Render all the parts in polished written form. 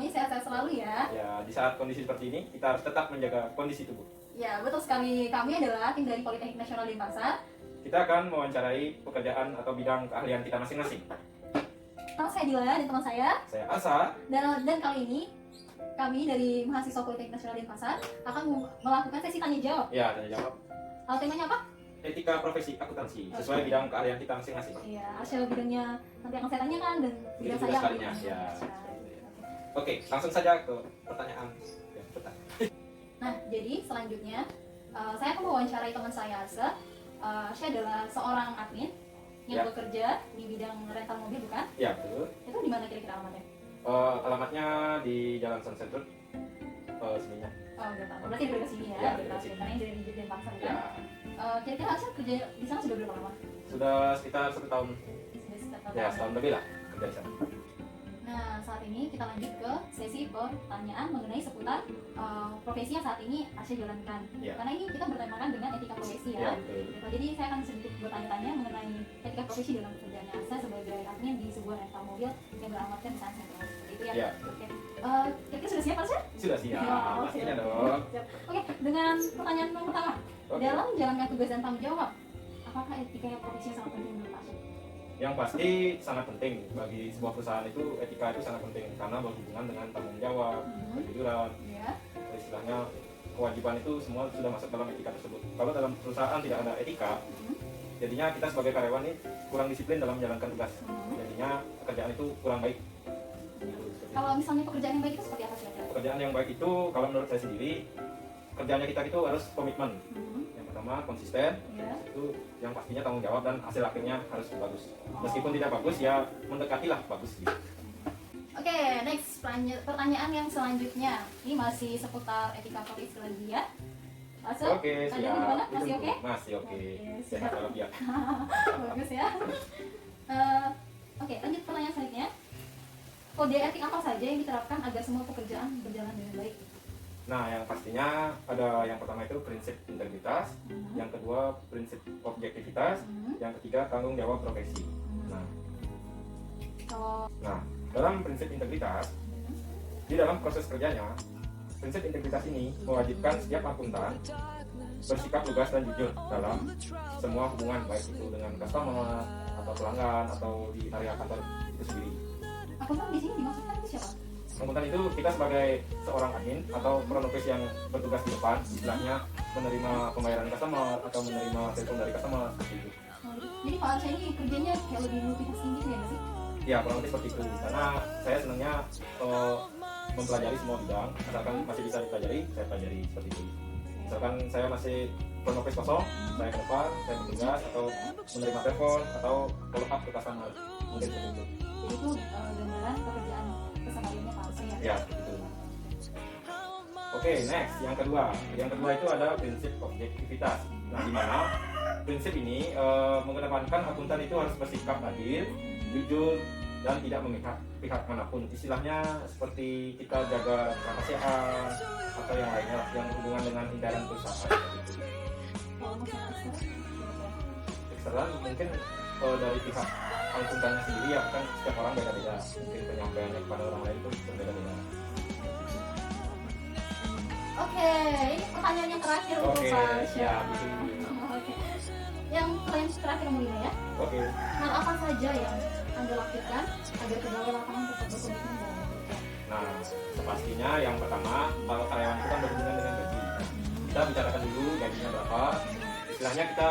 semuanya sehat-sehat selalu ya. Ya, di saat kondisi seperti ini kita harus tetap menjaga kondisi tubuh. Ya, betul sekali. Kami adalah tim dari Politeknik Nasional Denpasar. Kita akan mewawancarai pekerjaan atau bidang keahlian kita masing-masing. Nama saya Dila dan teman saya. Saya Asa. Dan kali ini kami dari mahasiswa Politeknik Nasional Denpasar akan melakukan sesi tanya jawab. Ya, tanya jawab. Temanya apa? Etika profesi akuntansi sesuai bidang keahlian kita masing-masing. Iya, hasil bidangnya nanti akan saya tanyakan dan bidang Itu saya akan sekalinya, ya. Oke. Oke, langsung saja ke pertanyaan. Ya, Nah, jadi selanjutnya saya akan mewawancarai teman saya Asa. Saya adalah seorang admin yang Ya. bekerja di bidang rental mobil, bukan? Ya, betul. Itu di mana kira-kira alamatnya? Alamatnya di Jalan Sunset Road, sininya. Oh, udah tahu. Berarti dari sini ya, Ya, dari dari sini. karena ini dari Denpasar kan? Ya, Kira-kira Asa kerja di sana sudah berapa lama? sudah sekitar 1 tahun. Sudah sekitar Ya, tahun. setahun lebih lah kerja di sana. Nah, saat ini kita lanjut ke sesi pertanyaan mengenai seputar profesi yang saat ini Asya jalankan. Ya. Karena ini kita bertemakan dengan etika profesi Ya, ya. betul. Gitu. Jadi saya akan sedikit bertanya-tanya mengenai etika profesi dalam pekerjaannya Asya sebagai admin di sebuah rental mobil yang beralamatkan di sana Sentral. Seperti itu ya. Ya. Oke. Kira-kira sudah siap Asya? Sudah siap. Ya, Pastinya siap. dong. Siap. Oke, dengan pertanyaan yang pertama. Oke. Dalam menjalankan tugas dan tanggung jawab, apakah etika profesi yang sangat penting menurut Asya? Yang pasti sangat penting bagi sebuah perusahaan itu, etika itu sangat penting karena berhubungan dengan tanggung jawab, kejujuran, Ya. istilahnya kewajiban itu semua sudah masuk dalam etika tersebut. Kalau dalam perusahaan tidak ada etika, jadinya kita sebagai karyawan ini kurang disiplin dalam menjalankan tugas. Jadinya pekerjaan itu kurang baik. Gitu. Kalau misalnya pekerjaan yang baik itu seperti apa sih? Pekerjaan yang baik itu kalau menurut saya sendiri, kerjanya kita itu harus komitmen. Yang pertama konsisten, Ya. itu yang pastinya tanggung jawab dan hasil akhirnya harus bagus. Meskipun tidak bagus ya mendekatilah bagus gitu. Oke, next pertanyaan yang selanjutnya. Ini masih seputar etika profesi lagi ya. Masuk? Oke, Ada siap. di mana? Masih Ditunggu. oke? Masih oke. Oke, Sehat siap. walafiat. Bagus ya. Oke, lanjut pertanyaan selanjutnya. Kode etik apa saja yang diterapkan agar semua pekerjaan berjalan dengan baik? Nah, yang pastinya ada yang pertama itu prinsip integritas, yang kedua prinsip objektivitas, yang ketiga tanggung jawab profesi. Kalau Dalam prinsip integritas, di dalam proses kerjanya, prinsip integritas ini mewajibkan setiap akuntan bersikap lugas dan jujur dalam semua hubungan, baik itu dengan customer atau pelanggan atau di area kantor itu sendiri. akuntan di sini dimaksudkan itu siapa? Akuntan itu kita sebagai seorang admin atau profesi yang bertugas di depan, istilahnya menerima pembayaran customer atau menerima telepon dari customer seperti itu. Jadi Pak Arsya ini kerjanya kayak lebih multitasking gitu ya nggak sih? Ya kurang lebih seperti itu. Karena saya senangnya mempelajari semua bidang, asalkan masih bisa dipelajari, saya pelajari seperti itu. Misalkan saya masih front office kosong, saya ke depan, saya bertugas atau menerima telepon atau follow up ke customer, mungkin seperti itu. Jadi itu gambaran pekerjaan kesehariannya Pak Arsya ya? Ya seperti itu. Oke, next yang kedua. Yang kedua itu ada prinsip objektivitas. Nah, di mana prinsip ini mengedepankan akuntan itu harus bersikap adil, jujur, dan tidak memihak pihak manapun. Istilahnya seperti kita jaga kerahasiaan atau yang lainnya yang berhubungan dengan intern perusahaan. Gitu. Kalau masalah Eksternal mungkin dari pihak akuntannya sendiri ya kan setiap orang beda-beda. Mungkin penyampaiannya kepada orang lain itu berbeda-beda. Oke, ini pertanyaan yang terakhir untuk Oke, Pak Arsya. siap. Oke. Yang pertanyaan terakhir nomor 5 ya. Oke. Hal apa saja yang Anda lakukan agar pegawai lapangan tetap berkomitmen dalam bekerja? Nah, sepastinya yang pertama, kalau karyawan itu kan berhubungan dengan gaji. Kita bicarakan dulu gajinya berapa. Istilahnya kita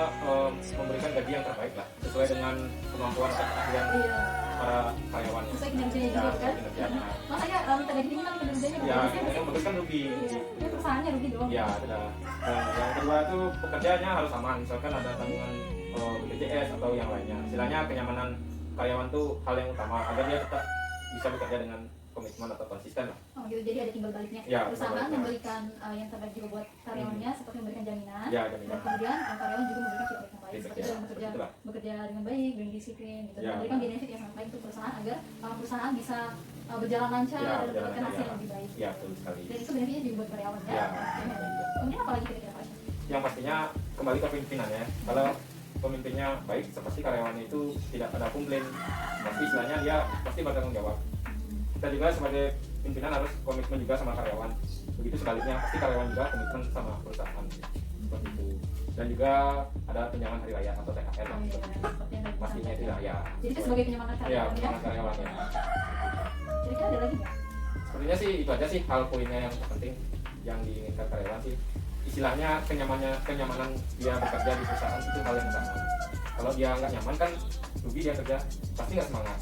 memberikan gaji yang terbaik lah, sesuai dengan kemampuan atau keahlian Iya. para karyawan. Sesuai kinerjanya Ya, juga kan? sesuai kinerjanya. Makanya minta gaji tinggi kan kinerjanya Ya, bagus ya? yang bagus kan rugi. Iya. Ini perusahaannya rugi doang. Ya, sudah. Nah, yang kedua itu pekerjaannya harus aman. Misalkan ada tanggungan BPJS atau yang lainnya. Istilahnya kenyamanan karyawan tuh hal yang utama agar dia tetap bisa bekerja dengan komitmen atau konsisten lah. Oh gitu, jadi ada timbal baliknya. Ya, Perusahaan timbal baliknya. memberikan yang terbaik juga buat karyawannya, seperti memberikan jaminan. Ya, Dan jaminan. kemudian karyawan juga memberikan feedback yang baik, seperti Ya, dalam bekerja, itulah. bekerja dengan baik, dengan disiplin, gitu. Dan Ya. memberikan benefit yang sangat baik untuk perusahaan agar perusahaan bisa berjalan lancar Ya, dan berjalan mendapatkan hasil lancar, yang lebih baik. Ya, betul sekali. Dan itu benefitnya juga buat karyawan ya. Ya. Kemudian apa lagi kira-kira Pak Asyaf? Yang pastinya kembali ke pimpinannya. Kalau pemimpinnya baik, pasti karyawannya itu tidak ada komplain. Pasti istilahnya dia pasti bertanggung jawab. kita juga sebagai pimpinan harus komitmen juga sama karyawan. Begitu sebaliknya, pasti karyawan juga komitmen sama perusahaan seperti itu. Dan juga ada tunjangan hari raya atau THR Oh, iya, seperti yang tadi pastinya disampaikan. tidak ya. Jadi itu sebagai penyemangat Ya, karyawan ya. penyemangat karyawan ya. Kira-kira ada lagi nggak? Sepertinya sih itu aja sih hal poinnya yang penting yang diinginkan karyawan sih. Istilahnya kenyamanan dia bekerja di perusahaan itu hal yang utama. Kalau dia nggak nyaman kan rugi dia kerja, pasti nggak semangat.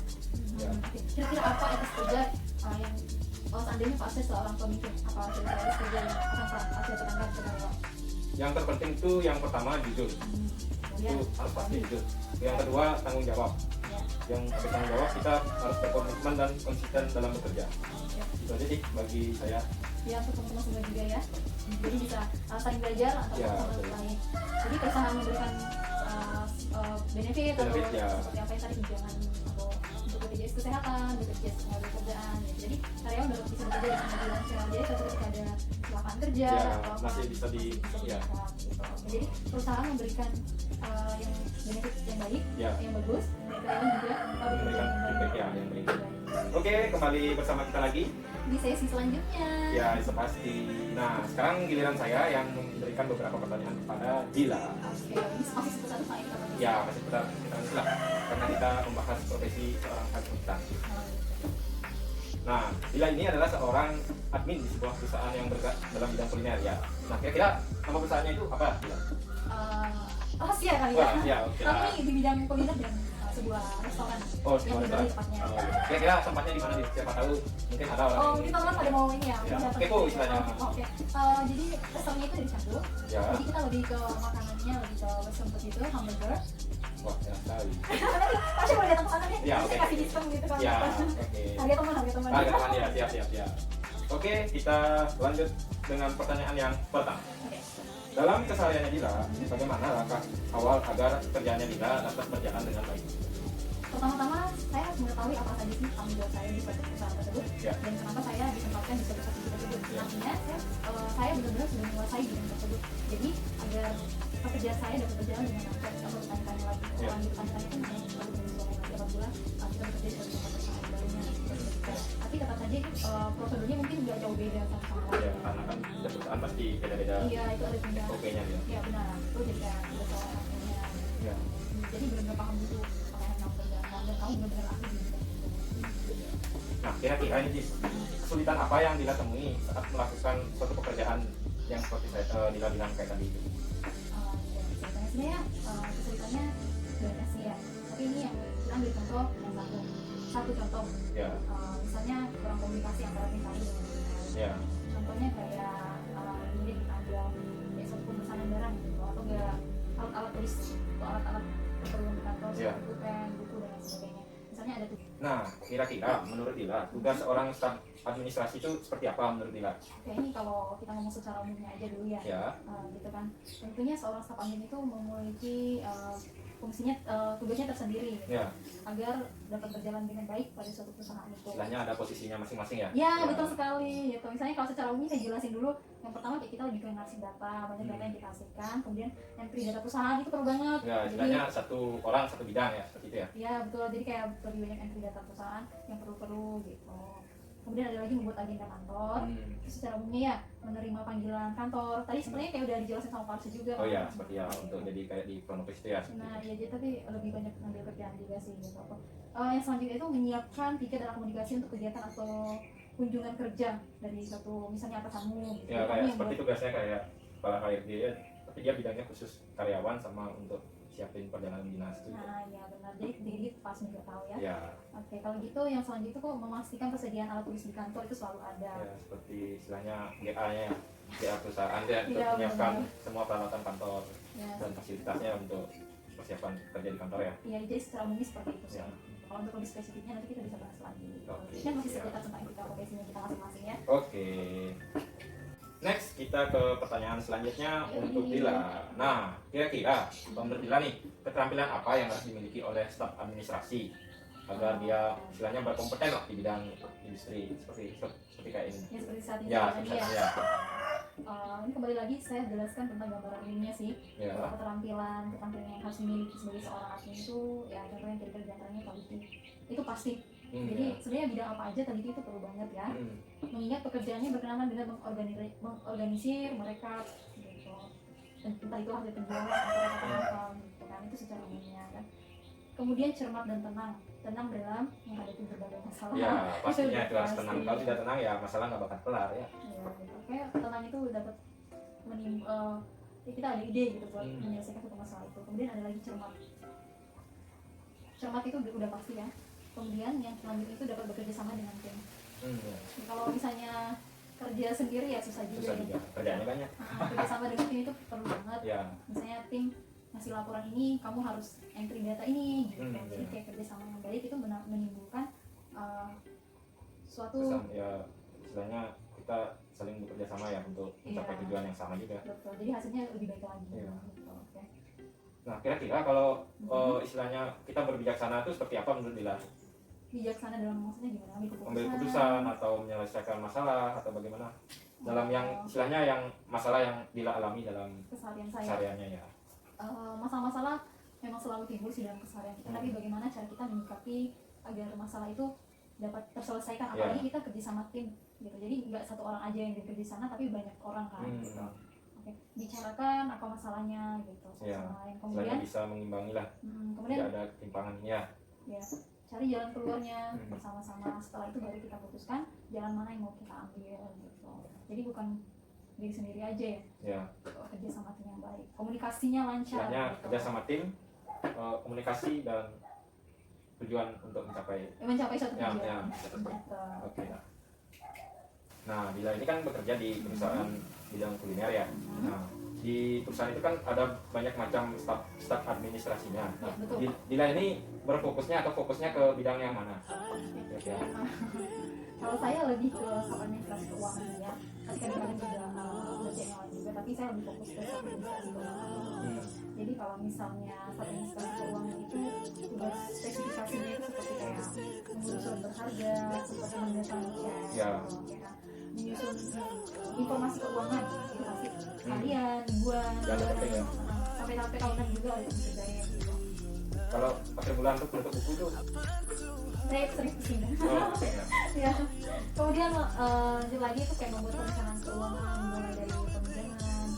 Ya. Kira-kira apa etis kerja yang seandainya Pak Ase seorang pemimpin, apa kira-kira etis kerja yang akan Pak Ase terangkan ke karyawan? Yang terpenting itu yang pertama jujur, Kemudian, itu harus pasti jujur. Yang kedua tanggung jawab. ya, Yang tanggung jawab kita harus berkomitmen dan konsisten dalam bekerja. ya. Itu aja sih bagi saya. Ya, untuk teman-teman semua juga ya. Jadi bisa saling belajar antara Ya, satu betul. sama lain. Jadi perusahaan memberikan benefit atau Benefit, ya. seperti apa yang tadi tunjangan atau untuk BPJS kesehatan, BPJS tenaga kerjaan. Ya. Jadi karyawan dapat bisa bekerja dengan finansial. Jadi ketika ada kecelakaan kerja Ya, atau apa, masih bisa di ya. diangkat, gitu. Jadi perusahaan memberikan yang benefit yang baik, Ya. yang bagus, dan karyawan juga Memberikan feedback ya, yang baik. Oke, kembali bersama kita lagi. Di sesi selanjutnya. Ya, itu pasti. Nah, sekarang giliran saya yang memberikan beberapa pertanyaan kepada Dila. Oke, ini masih seputar sama kita. Ya, masih kita lah, karena kita membahas profesi seorang akuntan. Nah, Dila ini adalah seorang admin di sebuah perusahaan yang bergerak dalam bidang kuliner ya. Nah, kira-kira nama perusahaannya itu apa, Dila? Rahasia kali ya. Wah, ya, oke. Tapi ini di bidang kuliner dan sebuah restoran. Oh, yang sebuah berdiri restoran. tepatnya. Oh, iya. Kira-kira tempatnya di mana nih? Siapa tahu mungkin ada orang Oh, yang mungkin teman-teman pada mau ini ya. Ya, datang kepo ke- istilahnya. Oke. Jadi restorannya itu di Canggu. ya. Jadi kita lebih ke makanannya, lebih ke western gitu, hamburger. Wah, enak sekali. Pasti boleh datang ke sana nih. Ya, Nanti oke. kasih diskon gitu kan. Ya, oke. Harga teman, harga teman. Ah, teman ya, siap. Oke, kita lanjut dengan pertanyaan yang pertama. Oke. Dalam kesehariannya Dila, bagaimana langkah awal agar kerjaannya Dila dapat berjalan dengan baik? Pertama-tama saya harus mengetahui apa saja sih tanggung jawab saya di suatu perusahaan tersebut Ya. dan kenapa saya ditempatkan di suatu posisi tersebut. Ya. Artinya saya benar-benar sudah menguasai bidang tersebut. Jadi agar pekerjaan saya dapat berjalan dengan lancar. Kalau bertanya-tanya lagi, Ya. bertanya-tanya kan baru berjalan lagi apabila kita bekerja di suatu tempat perusahaan barunya. Tapi tetap saja prosedurnya mungkin nggak jauh beda sama Ya, karena kan setiap perusahaan pasti beda-beda Iya, itu ada beda. SOP-nya dia. Iya benar. Itu jadi kayak ada soal akhirnya. Ya. Jadi benar-benar paham dulu apa yang mau kerjaan dan kamu benar-benar ahli di bidang itu. Nah, kira-kira ini Jis, kesulitan apa yang Dila temui saat melakukan suatu pekerjaan yang seperti Dila bilang kayak tadi itu? Sebenarnya kesulitannya banyak sih ya. Tapi ini yang kita ambil contoh yang satu contoh. Ya, Misalnya kurang komunikasi antara tim kami dengan tim lain. ya, Contohnya kayak ini kita ambil kayak suatu pemesanan barang gitu atau enggak alat-alat tulis atau alat-alat keperluan di kantor Ya. seperti pulpen, buku dan lain sebagainya. Misalnya ada tuh. Nah, kira-kira menurut Dila, tugas seorang staf administrasi itu seperti apa menurut Dila? Kayak ini kalau kita ngomong secara umumnya aja dulu ya. Ya, Gitu kan. Tentunya seorang staf admin itu memiliki fungsinya tugasnya tersendiri gitu, ya, agar dapat berjalan dengan baik pada suatu perusahaan itu. istilahnya ada posisinya masing-masing ya? Ya, betul sekali gitu. Misalnya kalau secara umum saya jelasin dulu. Yang pertama kayak kita lebih ke narsih data, banyak data yang kita hasilkan. Kemudian entry data perusahaan itu perlu banget. Ya, istilahnya satu orang satu bidang ya, seperti itu ya? Ya betul. Jadi kayak lebih banyak entry data perusahaan yang perlu gitu. Kemudian ada lagi membuat agenda kantor. Terus secara umumnya ya menerima panggilan kantor. Tadi sebenarnya kayak udah dijelasin sama Parsi juga. Oh kan. ya, seperti ya, untuk jadi kayak di front office itu ya? Nah, ya jadi tapi lebih banyak ngambil kerjaan juga sih gitu. Yang selanjutnya itu menyiapkan tiket dan komunikasi untuk kegiatan atau kunjungan kerja dari satu misalnya atasanmu gitu. Ya, Kamu kayak yang seperti buat- tugasnya kayak kepala HRD ya, tapi dia bidangnya khusus karyawan sama untuk siapin perjalanan dinas itu. Nah, ya benar. Jadi pas juga tahu ya. Ya, Oke, kalau gitu yang selanjutnya kok memastikan persediaan alat tulis di kantor itu selalu ada. ya seperti istilahnya GA-nya ya, GA perusahaan dia untuk Iya, menyiapkan benar. semua peralatan kantor Ya, dan fasilitasnya untuk persiapan kerja di kantor ya. iya jadi secara umum seperti itu sih. Ya. Kalau untuk lebih spesifiknya nanti kita bisa bahas lagi. Oke, Ini kan masih siap. sekitar tentang kita profesinya kita masing-masing ya. Oke. Next kita ke pertanyaan selanjutnya untuk Dila. Nah, kira-kira menurut Dila nih, keterampilan apa yang harus dimiliki oleh staf administrasi agar dia istilahnya berkompeten lah di bidang industri seperti kayak ini? Ya seperti saat ini Ya, tadi seperti ya. ya. Ini kembali lagi saya jelaskan tentang gambaran umumnya sih. Ya. Kalau keterampilan yang harus dimiliki sebagai seorang admin itu ya contohnya kira-kira diantaranya quality itu pasti Jadi sebenarnya bidang apa aja tadi itu perlu banget ya. Mengingat pekerjaannya berkenaan dengan mengorganisir mereka gitu. Entah itu hasil penjualan atau apa gitu kan, itu secara umumnya kan. Kemudian cermat dan tenang dalam menghadapi berbagai masalah. Ya pastinya itu harus tenang. Kalau tidak tenang ya masalah nggak bakal kelar ya. Ya gitu. Kayak tenang itu dapat kita ada ide gitu buat menyelesaikan satu masalah itu. Kemudian ada lagi cermat. Cermat itu udah pasti ya. Kemudian yang selanjutnya itu dapat bekerja sama dengan tim. Kalau misalnya kerja sendiri ya susah juga. Kerjanya banyak. Kerja sama dengan tim itu perlu banget. Ya. Misalnya tim ngasih laporan ini, kamu harus entry data ini gitu kan. Jadi kayak kerja sama yang baik itu menimbulkan suatu ya istilahnya kita saling bekerja sama ya untuk mencapai tujuan yang sama juga. Betul. Jadi hasilnya lebih baik lagi. Iya. Gitu. Okay. Nah kira-kira kalau istilahnya kita berbijaksana itu seperti apa menurut Dila? Bijaksana dalam maksudnya gimana? Ambil keputusan atau menyelesaikan masalah atau bagaimana? Dalam yang istilahnya yang masalah yang Dila alami dalam kesehariannya ya. Masalah-masalah memang selalu timbul sih dalam keseharian kita, tapi bagaimana cara kita menyikapi agar masalah itu dapat terselesaikan, apalagi kita kerja sama tim gitu. Jadi nggak satu orang aja yang bekerja di sana, tapi banyak orang kan gitu. Oke, bicarakan apa masalahnya gitu sama lain. Kemudian bisa mengimbangi lah. Kemudian tidak ada timpangannya. Ya, cari jalan keluarnya bersama-sama. Setelah itu baru kita putuskan jalan mana yang mau kita ambil gitu. Jadi bukan diri sendiri aja ya. Kerja sama tim yang baik, komunikasinya lancar. Gitu. Kerja sama tim, komunikasi dan tujuan untuk mencapai satu tujuan. Oke. Nah, Dila ini kan bekerja di perusahaan bidang kuliner ya. Nah, di perusahaan itu kan ada banyak macam staf administrasinya. Nah, Dila ini berfokusnya atau fokusnya ke bidang yang mana? Kalau saya lebih ke staf administrasi keuangan ya. Kadang-kadang juga belajar yang lain juga, tapi saya lebih fokus ke staf administrasi keuangan. Jadi kalau misalnya staf administrasi keuangan itu tugas spesifikasinya itu seperti kayak mengurus surat berharga, seperti mendatangi cek, menyusun informasi keuangan itu pasti harian, mingguan, sampai tahunan juga harus dikerjain gitu. Kalau akhir bulan untuk menutup buku itu saya sering kesini. Ya. Kemudian lanjut lagi itu kayak membuat perencanaan keuangan mulai dari peminjaman,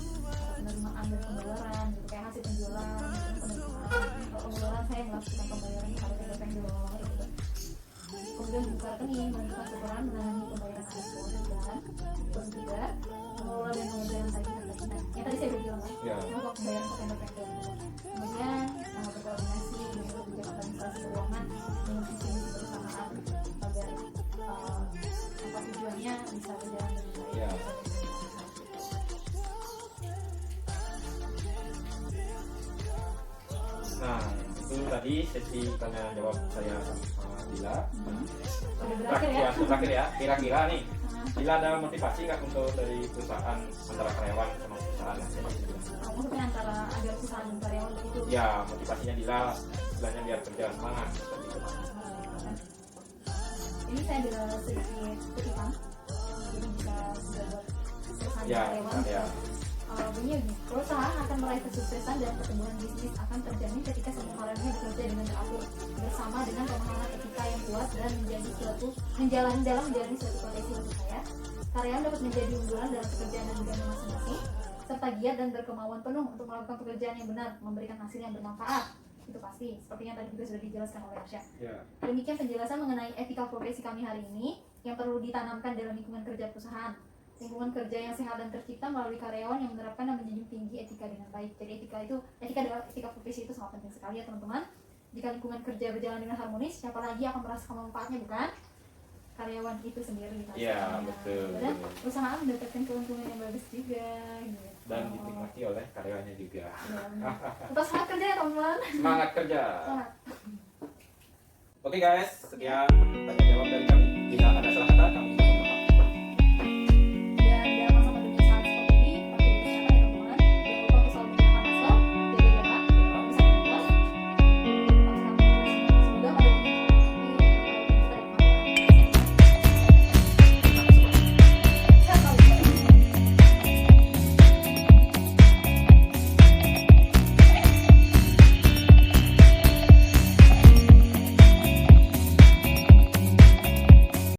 penerimaan dan pembayaran, gitu kayak hasil penjualan, penerimaan. Kalau pengeluaran saya melakukan pembayaran pada vendor gitu. Kemudian buka rekening, menentukan setoran, menangani pembayaran akhir bulan, dan juga mengelola dan pengelolaan tagihan. Yang tadi saya udah bilang kan, untuk pembayaran ke vendor-vendor. Kemudian berkoordinasi dengan kebijakan administrasi keuangan dengan visi perusahaan agar tujuannya bisa berjalan dengan baik. Nah, itu tadi sesi tanya jawab saya sama Dila. Terakhir ya, kira-kira nih Dila ada motivasi nggak untuk dari perusahaan antara karyawan sama perusahaan yang maksudnya antara agar perusahaan dan karyawan itu? Ya, motivasinya Dila istilahnya biar kerja semangat. Ini saya ada sedikit kutipan, jadi bisa sudah buat perusahaan karyawan. Begini, perusahaan akan meraih kesuksesan dan pertumbuhan bisnis akan terjamin ketika semua karyawannya bekerja dengan teratur bersama dengan pemahaman etika yang kuat dan menjalani suatu potensi untuk saya. Karyawan dapat menjadi unggulan dalam pekerjaan dan bidangnya masing-masing, serta giat dan berkemauan penuh untuk melakukan pekerjaan yang benar, memberikan hasil yang bermanfaat. Itu pasti, seperti yang tadi juga sudah dijelaskan oleh Arsya. Demikian penjelasan mengenai etika profesi kami hari ini yang perlu ditanamkan dalam lingkungan kerja perusahaan. Lingkungan kerja yang sehat dan tercipta melalui karyawan yang menerapkan dan menjunjung tinggi etika dengan baik. Jadi etika profesi itu sangat penting sekali ya teman-teman. Jika lingkungan kerja berjalan dengan harmonis, siapa lagi akan merasakan manfaatnya, bukan? Karyawan itu sendiri. Iya, betul. Dan perusahaan mendapatkan keuntungan yang bagus juga. Gitu. Dan dinikmati oleh karyawannya juga. Tetap semangat kerja ya teman-teman. Semangat kerja. Oke guys, sekian tanya jawab dari kami. Jika ada salah kata, kami